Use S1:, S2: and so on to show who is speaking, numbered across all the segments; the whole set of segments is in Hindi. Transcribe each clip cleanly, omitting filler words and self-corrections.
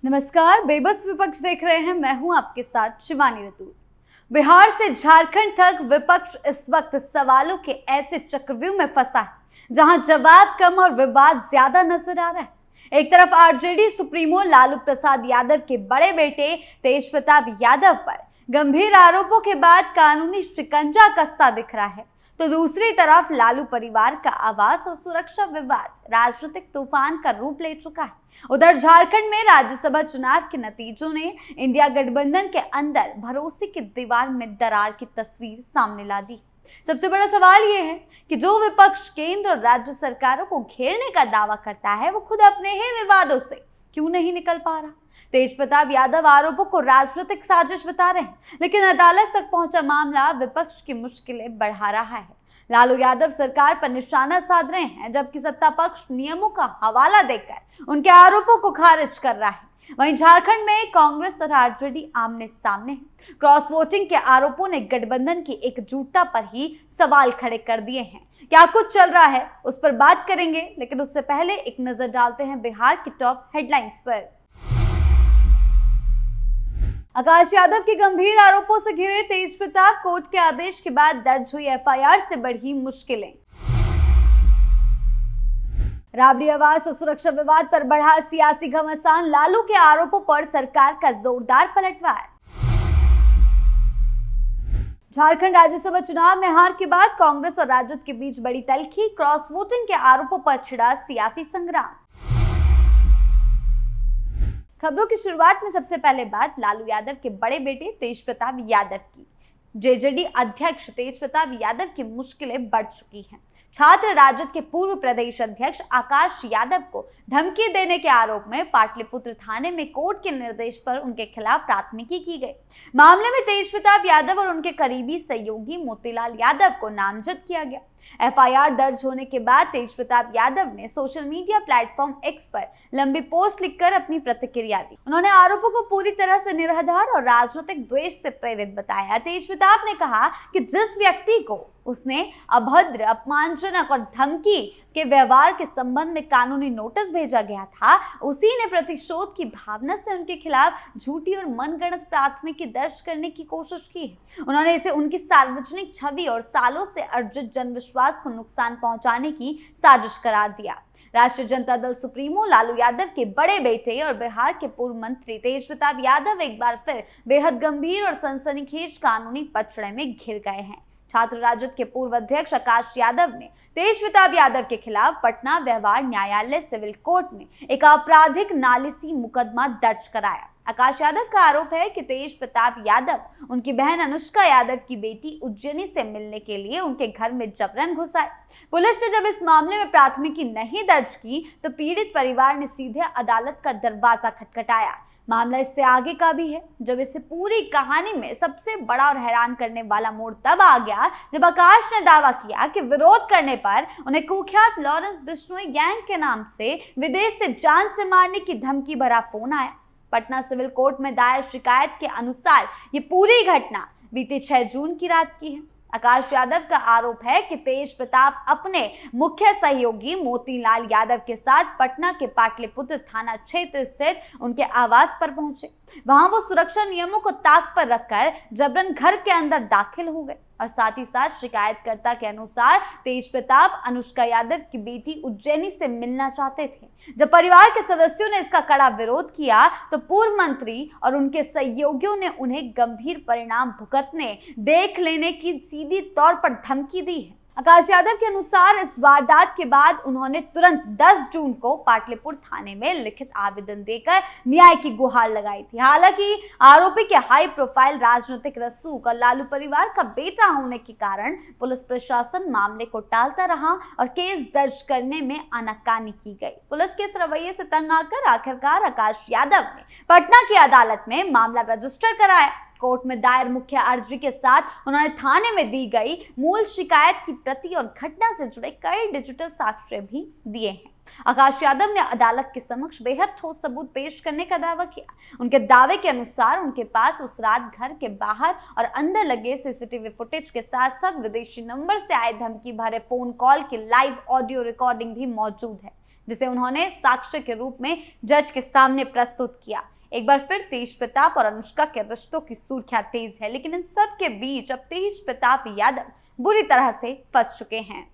S1: नमस्कार, बेबस विपक्ष देख रहे हैं। मैं हूं आपके साथ शिवानी रतूर। बिहार से झारखंड तक विपक्ष इस वक्त सवालों के ऐसे चक्रव्यूह में फंसा है जहां जवाब कम और विवाद ज्यादा नजर आ रहा है। एक तरफ आरजेडी सुप्रीमो लालू प्रसाद यादव के बड़े बेटे तेज प्रताप यादव पर गंभीर आरोपों के बाद कानूनी शिकंजा कसता दिख रहा है, तो दूसरी तरफ लालू परिवार का आवास और सुरक्षा विवाद राजनीतिक तूफान का रूप ले चुका है। उधर झारखंड में राज्यसभा चुनाव के नतीजों ने इंडिया गठबंधन के अंदर भरोसे की दीवार में दरार की तस्वीर सामने ला दी। सबसे बड़ा सवाल यह है कि जो विपक्ष केंद्र और राज्य सरकारों को घेरने का दावा करता है, वो खुद अपने ही विवादों से क्यों नहीं निकल पा रहा। तेज प्रताप यादव आरोपों को राजनीतिक साजिश बता रहे हैं, लेकिन अदालत तक पहुंचा मामला विपक्ष की मुश्किलें बढ़ा रहा है। लालू यादव सरकार पर निशाना साध रहे हैं, जबकि सत्ता पक्ष नियमों का हवाला देकर उनके आरोपों को खारिज कर रहा है। वहीं झारखंड में कांग्रेस और आरजेडी आमने सामने हैं। क्रॉस वोटिंग के आरोपों ने गठबंधन की एकजुटता पर ही सवाल खड़े कर दिए हैं। क्या कुछ चल रहा है, उस पर बात करेंगे, लेकिन उससे पहले एक नजर डालते हैं बिहार की टॉप हेडलाइंस पर। आकाश यादव के गंभीर आरोपों से घिरे तेज प्रताप, कोर्ट के आदेश के बाद दर्ज हुई एफआईआर से बढ़ी मुश्किलें। राबड़ी आवास और सुरक्षा विवाद पर बढ़ा सियासी घमासान, लालू के आरोपों पर सरकार का जोरदार पलटवार। झारखंड राज्यसभा चुनाव में हार के बाद कांग्रेस और राजद के बीच बड़ी तल्खी, क्रॉस वोटिंग के आरोपों पर छिड़ा सियासी संग्राम। खबरों की शुरुआत में सबसे पहले बात लालू यादव के बड़े बेटे तेज प्रताप यादव की। जेजेडी अध्यक्ष तेज प्रताप यादव की मुश्किलें बढ़ चुकी हैं। छात्र राजद के पूर्व प्रदेश अध्यक्ष आकाश यादव को धमकी देने के आरोप में पाटलिपुत्र थाने में कोर्ट के निर्देश पर उनके खिलाफ प्राथमिकी की गई। मामले में तेज प्रताप यादव और उनके करीबी सहयोगी मोतीलाल यादव को नामजद किया गया। एफआईआर दर्ज होने के बाद तेज प्रताप यादव ने सोशल मीडिया प्लेटफॉर्म एक्स पर लंबी पोस्ट लिखकर अपनी प्रतिक्रिया दी। उन्होंने आरोपों को पूरी तरह से निराधार और राजनीतिक द्वेष से प्रेरित बताया। तेज प्रताप ने कहा कि जिस व्यक्ति को उसने अभद्र, अपमानजनक और धमकी के व्यवहार के संबंध में कानूनी नोटिस भेजा गया था, उसी ने प्रतिशोध की भावना से उनके खिलाफ झूठी और मनगढ़ंत प्राथमिकी दर्ज करने की कोशिश की है। उन्होंने इसे उनकी सार्वजनिक छवि और सालों से अर्जित जनविश्वास को नुकसान पहुंचाने की साजिश करार दिया। राष्ट्रीय जनता दल सुप्रीमो लालू यादव के बड़े बेटे और बिहार के पूर्व मंत्री तेज प्रताप यादव एक बार फिर बेहद गंभीर और सनसनीखेज कानूनी पचड़े में घिर गए हैं। छात्र राजद के पूर्व अध्यक्ष आकाश यादव ने तेज प्रताप यादव के खिलाफ पटना व्यवहार न्यायालय सिविल कोर्ट में एक आपराधिक नालिसी मुकदमा दर्ज कराया। आकाश यादव का आरोप है कि तेज प्रताप यादव उनकी बहन अनुष्का यादव की बेटी उज्जैनी से मिलने के लिए उनके घर में जबरन घुस आए। पुलिस ने जब इस मामले में प्राथमिकी नहीं दर्ज की, तो पीड़ित परिवार ने सीधे अदालत का दरवाजा खटखटाया। मामला इससे आगे का भी है, जब इसे पूरी कहानी में सबसे बड़ा और हैरान करने वाला मोड़ तब आ गया जब आकाश ने दावा किया कि विरोध करने पर उन्हें कुख्यात लॉरेंस बिश्नोई गैंग के नाम से विदेश से जान से मारने की धमकी भरा फोन आया। पटना सिविल कोर्ट में दायर शिकायत के अनुसार ये पूरी घटना बीते 6 जून की रात की है। आकाश यादव का आरोप है कि तेज प्रताप अपने मुख्य सहयोगी मोतीलाल यादव के साथ पटना के पाटलिपुत्र थाना क्षेत्र स्थित उनके आवास पर पहुंचे। वहां वो सुरक्षा नियमों को ताक पर रखकर जबरन घर के अंदर दाखिल हो गए और साथ ही साथ शिकायतकर्ता के अनुसार तेज प्रताप अनुष्का यादव की बेटी उज्जैनी से मिलना चाहते थे। जब परिवार के सदस्यों ने इसका कड़ा विरोध किया, तो पूर्व मंत्री और उनके सहयोगियों ने उन्हें गंभीर परिणाम भुगतने देख लेने की सीधी तौर पर धमकी दी है। आकाश यादव के अनुसार इस वारदात के बाद उन्होंने तुरंत 10 जून को पाटलिपुत्र थाने में लिखित आवेदन देकर न्याय की गुहार लगाई थी। हालांकि आरोपी के हाई प्रोफाइल राजनीतिक रसूख और लालू परिवार का बेटा होने के कारण पुलिस प्रशासन मामले को टालता रहा और केस दर्ज करने में आनाकानी की गई। पुलिस के इस रवैये से तंग आकर आखिरकार आकाश यादव ने पटना की अदालत में मामला रजिस्टर कराया। कोर्ट में दायर मुख्य अर्जी के साथ उन्होंने थाने में दी गई मूल शिकायत की प्रति और घटना से जुड़े कई डिजिटल साक्ष्य भी दिए हैं। आकाश यादव ने अदालत के समक्ष बेहद ठोस सबूत पेश करने का दावा किया। उनके दावे के अनुसार उनके पास उस रात घर के बाहर और अंदर लगे सीसीटीवी फुटेज के साथ साथ विदेशी नंबर से आए धमकी भरे फोन कॉल की लाइव ऑडियो रिकॉर्डिंग भी मौजूद है, जिसे उन्होंने साक्ष्य के रूप में जज के सामने प्रस्तुत किया। एक बार फिर तेज प्रताप और अनुष्का के रिश्तों की सुर्खियां तेज है, लेकिन इन सब के बीच अब तेज प्रताप यादव बुरी तरह से फंस चुके हैं।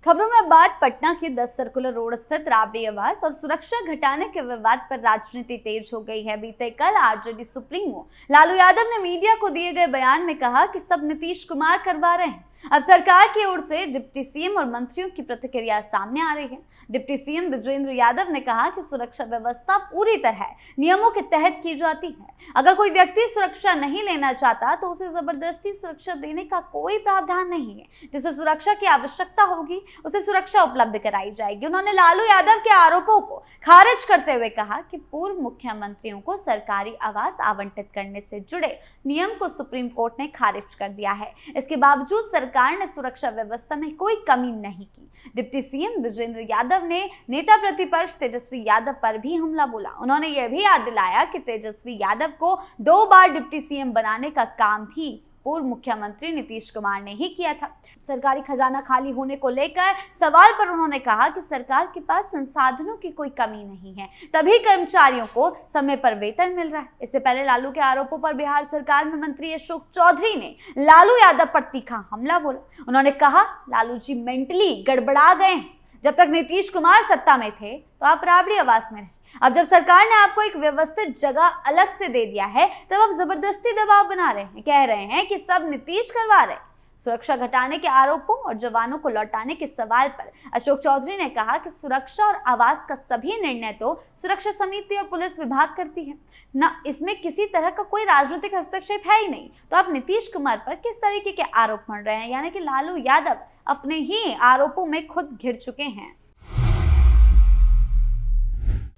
S1: खबरों में बात पटना के 10 सर्कुलर रोड स्थित राबड़ी आवास और सुरक्षा घटाने के विवाद पर राजनीति तेज हो गई है। बीते कल आरजेडी सुप्रीमो लालू यादव ने मीडिया को दिए गए बयान में कहा कि सब नीतीश कुमार करवा रहे हैं। अब सरकार की ओर से डिप्टी सीएम और मंत्रियों की प्रतिक्रिया सामने आ रही है। डिप्टी सीएम विजेंद्र यादव ने कहा कि सुरक्षा व्यवस्था पूरी तरह नियमों के तहत की जाती है। अगर कोई व्यक्ति सुरक्षा नहीं लेना चाहता तो उसे जबरदस्ती सुरक्षा देने का कोई प्रावधान नहीं है। जिसे सुरक्षा की आवश्यकता होगी उसे सुरक्षा उपलब्ध कराई जाएगी। उन्होंने लालू यादव के आरोपों को खारिज करते हुए कहा कि पूर्व मुख्यमंत्रियों को सरकारी आवास आवंटित करने से जुड़े नियम को सुप्रीम कोर्ट ने खारिज कर दिया है। इसके बावजूद सरकार ने सुरक्षा व्यवस्था में कोई कमी नहीं की। डिप्टी सीएम विजेंद्र यादव ने नेता प्रतिपक्ष तेजस्वी यादव पर भी हमला बोला। उन्होंने यह भी याद दिलाया कि तेजस्वी यादव को 2 बार डिप्टी सीएम बनाने का काम भी पूर्व मुख्यमंत्री नीतीश कुमार ने ही किया था। सरकारी खजाना खाली होने को लेकर सवाल पर उन्होंने कहा कि सरकार के पास संसाधनों की कोई कमी नहीं है, तभी कर्मचारियों को समय पर वेतन मिल रहा है। इससे पहले लालू के आरोपों पर बिहार सरकार में मंत्री अशोक चौधरी ने लालू यादव पर तीखा हमला बोला। उन्होंने कहा, लालू जी मेंटली गड़बड़ा गए हैं। जब तक नीतीश कुमार सत्ता में थे तो आप राबड़ी आवास में रहे। अब जब सरकार ने आपको एक व्यवस्थित जगह अलग से दे दिया है तब आप जबरदस्ती दबाव बना रहे हैं, कह रहे हैं कि सब नीतीश करवा रहे हैं। सुरक्षा घटाने के आरोपों और जवानों को लौटाने के सवाल पर अशोक चौधरी ने कहा कि सुरक्षा और आवास का सभी निर्णय तो सुरक्षा समिति और पुलिस विभाग करती है न, इसमें किसी तरह का कोई राजनीतिक हस्तक्षेप है ही नहीं। तो आप नीतीश कुमार पर किस तरीके के आरोप मढ़ रहे हैं? यानी कि लालू यादव अपने ही आरोपों में खुद घिर चुके हैं।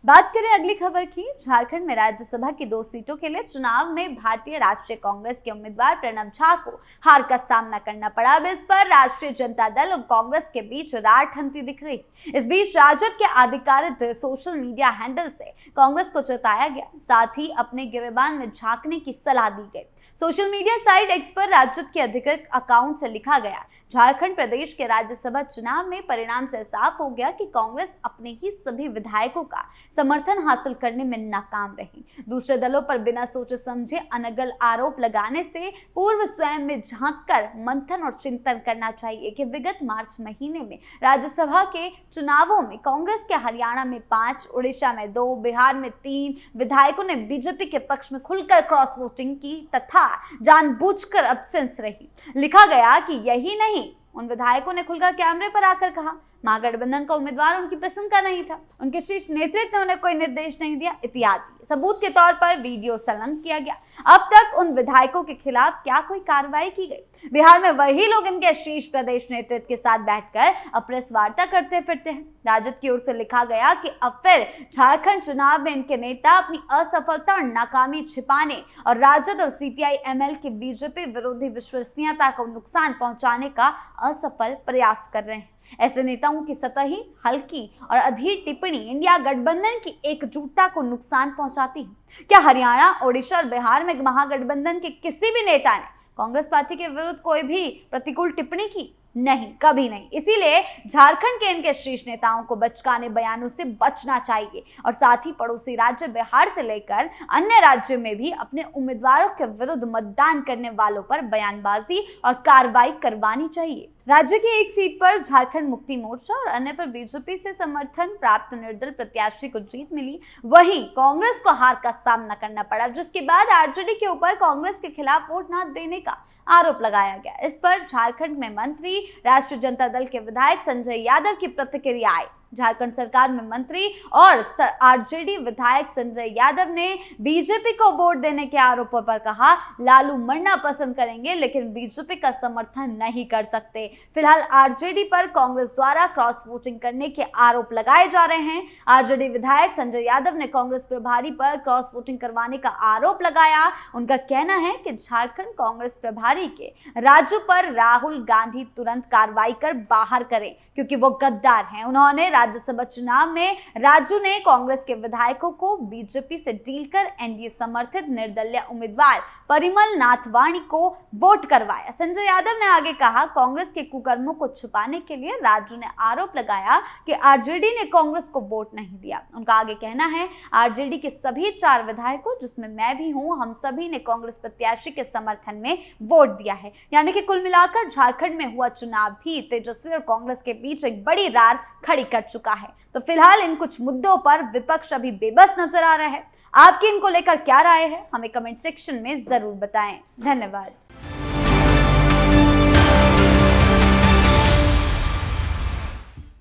S1: बात करें अगली खबर की। झारखंड में राज्यसभा की 2 सीटों के लिए चुनाव में भारतीय राष्ट्रीय कांग्रेस के उम्मीदवार प्रणब झा को हार का सामना करना पड़ा। अब इस पर राष्ट्रीय जनता दल और कांग्रेस के बीच रार ठनती दिख रही। इस बीच राजद के आधिकारिक सोशल मीडिया हैंडल से कांग्रेस को चेताया गया, साथ ही अपने गिरेबान में झांकने की सलाह दी गई। सोशल मीडिया साइट एक्स पर राजद के अधिकृत अकाउंट से लिखा गया, झारखंड प्रदेश के राज्यसभा चुनाव में परिणाम से साफ हो गया कि कांग्रेस अपने ही सभी विधायकों का समर्थन हासिल करने में नाकाम रही। दूसरे दलों पर बिना सोचे समझे अनगल आरोप लगाने से पूर्व स्वयं में झांककर मंथन और चिंतन करना चाहिए कि विगत मार्च महीने में राज्यसभा के चुनावों में कांग्रेस के हरियाणा में 5, उड़ीसा में 2, बिहार में 3 विधायकों ने बीजेपी के पक्ष में खुलकर क्रॉस वोटिंग की तथा जानबूझकर एब्सेंस रही। लिखा गया कि यही नहीं, उन विधायकों ने खुलकर कैमरे पर आकर कहा महागठबंधन का उम्मीदवार उनकी पसंद का नहीं था, उनके शीर्ष नेतृत्व ने उन्हें कोई निर्देश नहीं दिया इत्यादि। सबूत के तौर पर वीडियो संलग्न किया गया। अब तक उन विधायकों के खिलाफ क्या कोई कार्रवाई की गई? बिहार में वही लोग इनके शीर्ष प्रदेश नेतृत्व के साथ बैठकर अब प्रेस वार्ता करते फिरते हैं। राजद की ओर से लिखा गया कि अब फिर झारखंड चुनाव में इनके नेता अपनी असफलता और नाकामी छिपाने और राजद और CPI-ML की बीजेपी विरोधी विश्वसनीयता को नुकसान पहुंचाने का असफल प्रयास कर रहे हैं। ऐसे नेताओं की सतही, हल्की और अधीर टिप्पणी इंडिया गठबंधन की एकजुटता को नुकसान पहुंचाती है। क्या हरियाणा, उड़ीसा और बिहार में महागठबंधन के किसी भी नेता ने कांग्रेस पार्टी के विरुद्ध कोई भी प्रतिकूल टिप्पणी की? नहीं, कभी नहीं। इसीलिए झारखंड के इनके शीर्ष नेताओं को बचकाने बयानों से बचना चाहिए और साथ ही पड़ोसी राज्य बिहार से लेकर अन्य राज्यों में भी अपने उम्मीदवारों के विरुद्ध मतदान करने वालों पर बयानबाजी और कार्रवाई करवानी चाहिए। राज्य की एक सीट पर झारखंड मुक्ति मोर्चा और अन्य पर बीजेपी से समर्थन प्राप्त निर्दल प्रत्याशी को जीत मिली, वहीं कांग्रेस को हार का सामना करना पड़ा, जिसके बाद आरजेडी के ऊपर कांग्रेस के खिलाफ वोट न देने का आरोप लगाया गया। इस पर झारखंड में मंत्री राष्ट्रीय जनता दल के विधायक संजय यादव की प्रतिक्रिया आई। झारखंड सरकार में मंत्री और आरजेडी विधायक संजय यादव ने बीजेपी को वोट देने के आरोपों पर कहा, लालू मरना पसंद करेंगे लेकिन बीजेपी का समर्थन नहीं कर सकते। फिलहाल आरजेडी पर कांग्रेस द्वारा क्रॉस वोटिंग करने के आरोप लगाए जा रहे हैं। आरजेडी विधायक संजय यादव ने कांग्रेस प्रभारी पर क्रॉस वोटिंग करवाने का आरोप लगाया। उनका कहना है कि झारखंड कांग्रेस प्रभारी के राजू पर राहुल गांधी तुरंत कार्रवाई कर बाहर करें क्योंकि वो गद्दार हैं। उन्होंने राज्यसभा चुनाव में राजू ने कांग्रेस के विधायकों को बीजेपी से डील कर एनडीए समर्थित निर्दलीय उम्मीदवार परिमल नाथवाणी को वोट करवाया। संजय यादव ने आगे कहा, कांग्रेस के कुकर्मों को छुपाने के लिए राजू ने आरोप लगाया कि आरजेडी ने कांग्रेस को वोट नहीं दिया। उनका आगे कहना है, आरजेडी के सभी 4 विधायकों जिसमें मैं भी हूं, हम सभी ने कांग्रेस प्रत्याशी के समर्थन में वोट दिया है। यानी कि कुल मिलाकर झारखंड में हुआ चुनाव भी तेजस्वी और कांग्रेस के बीच एक बड़ी रार खड़ी कर चुका है। तो फिलहाल इन कुछ मुद्दों पर विपक्ष अभी बेबस नजर आ रहा है। आपकी इनको लेकर क्या राय है, हमें कमेंट सेक्शन में जरूर बताएं। धन्यवाद।